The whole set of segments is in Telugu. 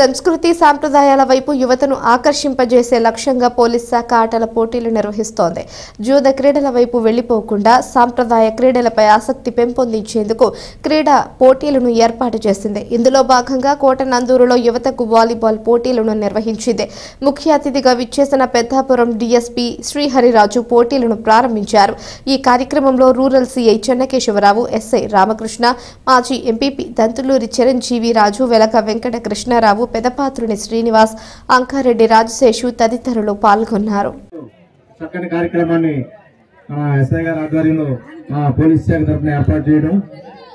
సంస్కృతి సాంప్రదాయాల వైపు యువతను ఆకర్షింపజేసే లక్ష్యంగా పోలీస్ శాఖ ఆటల పోటీలు నిర్వహిస్తోంది. జూద క్రీడల వైపు వెళ్లిపోకుండా సాంప్రదాయ క్రీడలపై ఆసక్తి పెంపొందించేందుకు క్రీడా పోటీలను ఏర్పాటు చేసింది. ఇందులో భాగంగా కోటనందూరులో యువతకు వాలీబాల్ పోటీలను నిర్వహించింది. ముఖ్య అతిథిగా విచ్చేసిన పెద్దాపురం డీఎస్పీ శ్రీహరిరాజు పోటీలను ప్రారంభించారు. ఈ కార్యక్రమంలో rural CI Chennakesavarao, SI Ramakrishna, మాజీ ఎంపీపీ దంతులూరి చిరంజీవి రాజు, వెలక వెంకట కృష్ణారావు, పెదపాత్రుని శ్రీనివాస్, అంకారెడ్డి రాజశేషు తదితరులు పాల్గొన్నారు. చక్కని కార్యక్రమాన్ని ఎస్ఐ గారి ఆధ్వర్యంలో పోలీస్ శాఖ తరఫున ఏర్పాటు చేయడం,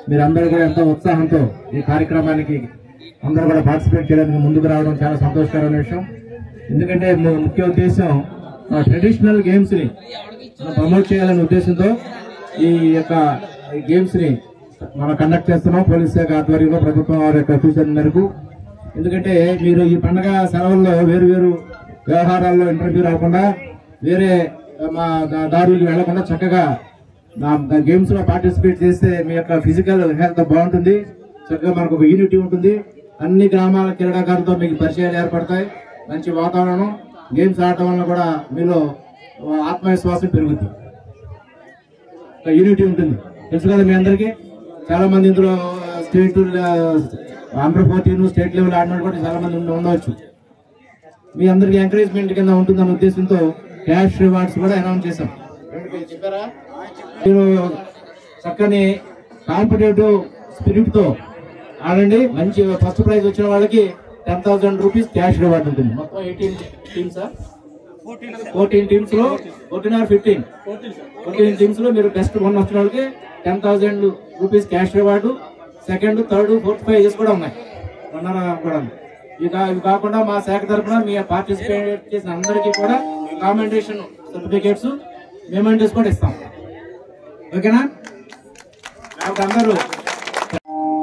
మీరందరూ కూడా ఎంతో ఉత్సాహంతో ఈ కార్యక్రమానికి అందరూ కూడా పార్టిసిపేట్ చేయడానికి ముందుకు రావడం చాలా సంతోషకరమైన విషయం. ఎందుకంటే ముఖ్య ఉద్దేశం ట్రెడిషనల్ గేమ్స్ ని ప్రమోట్ చేయాలనే ఉద్దేశంతో ఈ యొక్క గేమ్స్ ని మనం కండక్ట్ చేస్తున్నాం పోలీస్ శాఖ ఆధ్వర్యంలో ప్రభుత్వం వారి యొక్క సూచన మేరకు. ఎందుకంటే మీరు ఈ పండుగ సెలవుల్లో వేరు వేరు వ్యవహారాల్లో ఇంటర్వ్యూ రాకుండా వేరే దారులకు వెళ్లకుండా చక్కగా గేమ్స్ లో పార్టిసిపేట్ చేస్తే మీ యొక్క ఫిజికల్ హెల్త్ బాగుంటుంది, చక్కగా మనకు ఒక యూనిటీ ఉంటుంది. అన్ని గ్రామాల క్రీడాకారులతో మీకు పరిచయాలు ఏర్పడతాయి, మంచి వాతావరణం, గేమ్స్ ఆడటం వల్ల కూడా మీలో ఆత్మవిశ్వాసం పెరుగుతుంది, ఒక యూనిటీ ఉంటుంది. తెలుసు కదా మీ అందరికీ. చాలా మంది ఇందులో స్టేట్ అండర్ 14 స్టేట్ లెవెల్ ఆడిన కూడా చాలా మంది ఉండవచ్చు. మీ అందరికి ఎంకరేజ్మెంట్ కింద ఉంటుందన్న ఉద్దేశంతో క్యాష్ రివార్డ్స్ కూడా అనౌన్స్ చేశాం. చెప్పారా? మీరు చక్కని కాంపిటేటివ్ స్పిరిట్ తో ఆడండి. మంచి ఫస్ట్ ప్రైజ్ వచ్చిన వాళ్ళకి 10,000 రూపీస్ క్యాష్ రివార్డ్ ఉంటుంది. మొత్తం 18 టీమ్స్ 14 టీమ్స్ లో 14 or 15 టీమ్స్ లో మీరు బెస్ట్ 1 వచ్చిన వాళ్ళకి 10,000 rupees cash reward, second, third, fourth prizes కూడా ఉన్నాయి. కూడా ఇవి కాకుండా మా శాఖ తరఫున మీ పార్టిసిపేట్ చేసిన అందరికీ కూడా కామెండేషన్ సర్టిఫికేట్స్, మెమెంటోస్ కూడా ఇస్తాం. ఓకేనా? అందరూ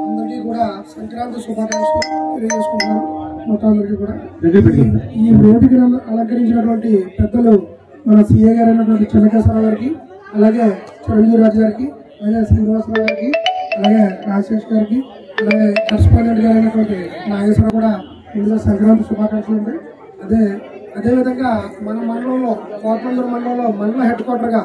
అందరికీ కూడా సంక్రాంతి శుభాకాంక్షలు తెలియజేసుకుంటున్నాను. మొత్తానికి కూడా ఈ రోడ్డుకి అలంకరించినటువంటి పెద్దలు మన సీఏ గారు అయినటువంటి చెన్నకేశ్వరరావు గారికి, అలాగే చిరంజీవి రాజు గారికి, అలాగే శ్రీనివాసరావు గారికి, అలాగే రాజశేష్ గారికి, అలాగే కరస్పాండెంట్ గారు అయినటువంటి నాగేశ్వరరావు కూడా ఇందులో సంక్రాంతి శుభాకాంక్షలు ఉంటాయి. అదేవిధంగా మన మండలంలో కోటనందూరు మండలంలో మండల హెడ్ క్వార్టర్గా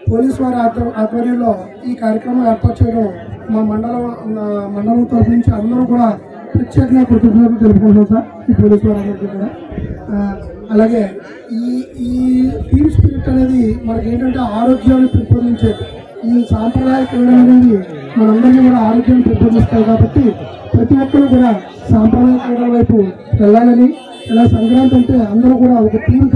పోలీసు వారి ఆధ్వర్యంలో ఈ కార్యక్రమం ఏర్పాటు చేయడం మా మండలం తరఫు నుంచి అందరూ కూడా ప్రత్యేకంగా కృతజ్ఞతలు తెలుపుకుంటున్నాం సార్, ఈ పోలీసు వారి అందరికీ కూడా. అలాగే ఈ టీమ్ స్పిరిట్ అనేది మనకి ఏంటంటే ఆరోగ్యాన్ని పెంపొందించేది. ఈ సాంప్రదాయ క్రీడలు అనేది మనందరినీ కూడా ఆరోగ్యాన్ని పెంపొందిస్తాయి. కాబట్టి ప్రతి ఒక్కరు కూడా సాంప్రదాయ క్రీడల వైపు వెళ్ళాలని, ఇలా సంక్రాంతి అంటే అందరూ కూడా ఒక టీమ్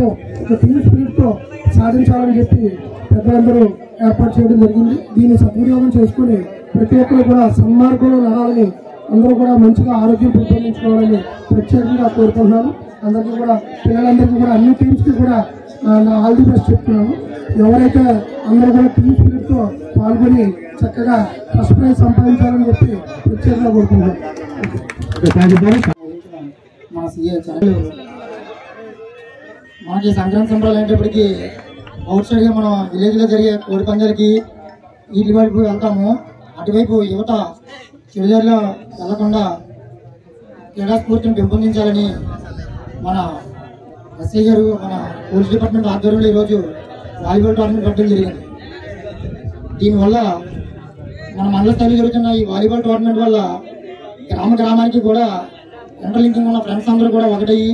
స్పిరిట్ తో సాధించాలని చెప్పి పెద్దలందరూ ఏర్పాటు చేయడం జరిగింది. దీన్ని సద్వినియోగం చేసుకుని ప్రతి ఒక్కరు కూడా సన్మార్గంలో నడాలని, అందరూ కూడా మంచిగా ఆరోగ్యం పెంపొందించుకోవాలని ప్రత్యేకంగా కోరుకుంటున్నాను. అందరికీ కూడా పిల్లలందరికీ కూడా అన్ని టీమ్స్ కి కూడా నా ఆల్ ది బెస్ట్ చెప్తున్నాను. ఎవరైతే అందరూ కూడా టీమ్ స్పిరిట్ తో పాల్గొని చక్కగా ఫస్ట్ ప్రైజ్ సంపాదించాలని చెప్పి ప్రత్యేకంగా కోరుకుంటున్నాను. మా సీఏ మనకి సంక్రాంతి సంబరాలు అయినప్పటికీ అవుట్ సైడ్గా మనం విలేజ్లో జరిగే కోడి పందాలకి వీటి వైపు వెళ్తాము. అటువైపు యువత చెడుదారిలో వెళ్లకుండా క్రీడా స్ఫూర్తిని పెంపొందించాలని మన ఎస్ఐ గారు, మన పోలీస్ డిపార్ట్మెంట్ ఆధ్వర్యంలో ఈరోజు వాలీబాల్ టోర్నమెంట్ పెట్టడం జరిగింది. దీనివల్ల మన మండల స్థాయిలో జరుగుతున్న ఈ వాలీబాల్ టోర్నమెంట్ వల్ల గ్రామానికి కూడా ఇంటర్లింకింగ్ ఉన్న ఫ్రెండ్స్ అందరూ కూడా ఒకటయ్యి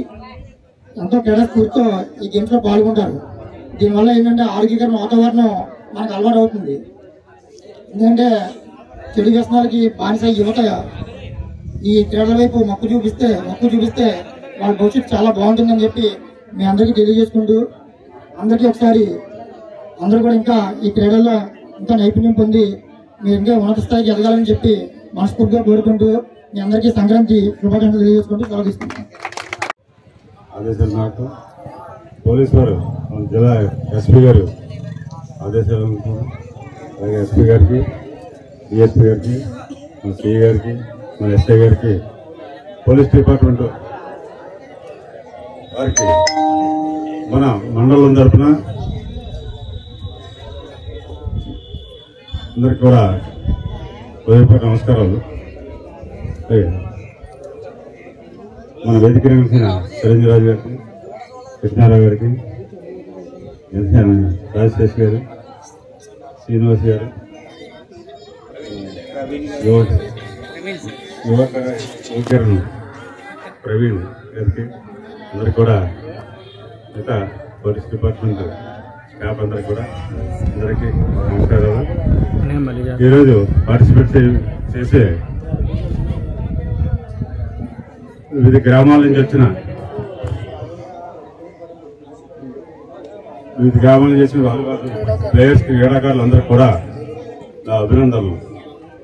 ఎంతో క్రీడా స్ఫూర్తితో ఈ గేమ్స్లో పాల్గొంటారు. దీనివల్ల ఏంటంటే ఆరోగ్యకరమైన వాతావరణం మనకు అలవాటు అవుతుంది. ఎందుకంటే చెడు వ్యసనాలకి బానిస యువత ఈ క్రీడల వైపు మక్కువ చూపిస్తే వాళ్ళ భవిష్యత్తు చాలా బాగుంటుందని చెప్పి మీ అందరికీ తెలియజేసుకుంటూ, అందరికీ ఒకసారి అందరూ కూడా ఇంకా ఈ క్రీడల్లో ఇంకా నైపుణ్యం పొంది మీరు ఇంకా ఉన్నత స్థాయికి ఎదగాలని చెప్పి మనస్ఫూర్తిగా కోరుకుంటూ మీ అందరికీ సంక్రాంతి శుభాకాంక్షలు తెలియజేసుకుంటూ సెలవు తీసుకుంటాం. ఆదేశాలు నాకు పోలీసు వారు మన జిల్లా ఎస్పీ గారు ఆదేశాలు, అలాగే ఎస్పీ గారికి, డిఎస్పీ గారికి, మన సిఐ గారికి, మన ఎస్ఐ గారికి, పోలీస్ డిపార్ట్మెంట్ వారికి మన మండలం తరఫున అందరికి కూడా హృదయపూర్వక నమస్కారాలు. మన వేదిక నిర్మించిన చిరంజీరాజు గారికి, కృష్ణారావు గారికి, రాజశేష్ గారు, శ్రీనివాస్ గారు, యువకరణ్ ప్రవీణ్ గారికి అందరికి కూడా, మిగతా పోలీస్ డిపార్ట్మెంట్ స్టాఫ్ అందరికి కూడా అందరికీ నమస్కారాలు. ఈరోజు పార్టిసిపేట్ చేసే వివిధ గ్రామాల నుంచి వచ్చిన వాలీబాల్ ప్లేయర్స్, క్రీడాకారులు అందరూ కూడా నా అభినందనలు.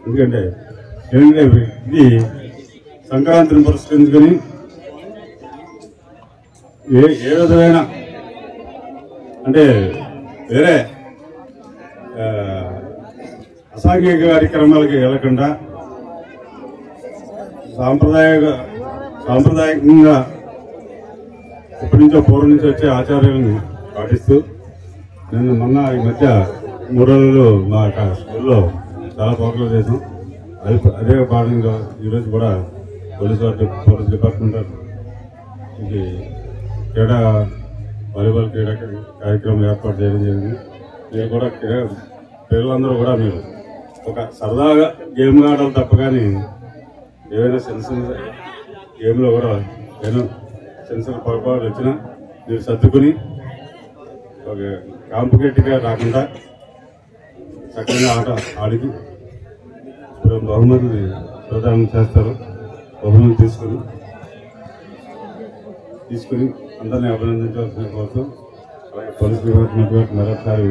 ఎందుకంటే ఇది సంక్రాంతిని పురస్కరించుకొని ఏ విధమైన అంటే వేరే అసాంఘిక కార్యక్రమాలకి వెళ్లకుండా సాంప్రదాయకంగా ఎప్పటి నుంచో పూర్వం నుంచి వచ్చే ఆచారాలను పాటిస్తూ నేను మొన్న ఈ మధ్య 3 రోజులు మా స్కూల్లో చాలా ప్రోగ్రాం చేసాం. అదే భాగంగా ఈరోజు కూడా పోలీస్ డిపార్ట్మెంట్ ఇది వాలీబాల్ క్రీడా కార్యక్రమం ఏర్పాటు చేయడం జరిగింది. మీరు కూడా పిల్లలందరూ కూడా మీరు ఒక సరదాగా గేమ్ ఆడాలి తప్ప కానీ ఏవైనా చిన్న గేమ్లో కూడా ఏమైనా చిన్న పొరపాటు వచ్చినా మీరు సర్దుకుని ఒక కాంపిటేటివ్గా రాకుండా చక్కగా ఆట ఆడికి బహుమతిని ప్రదానం చేస్తారు. బహుమతి తీసుకుని అందరినీ అభినందించాల్సిన కోసం అలాగే పోలీస్ డిపార్ట్మెంట్ మరొకసారి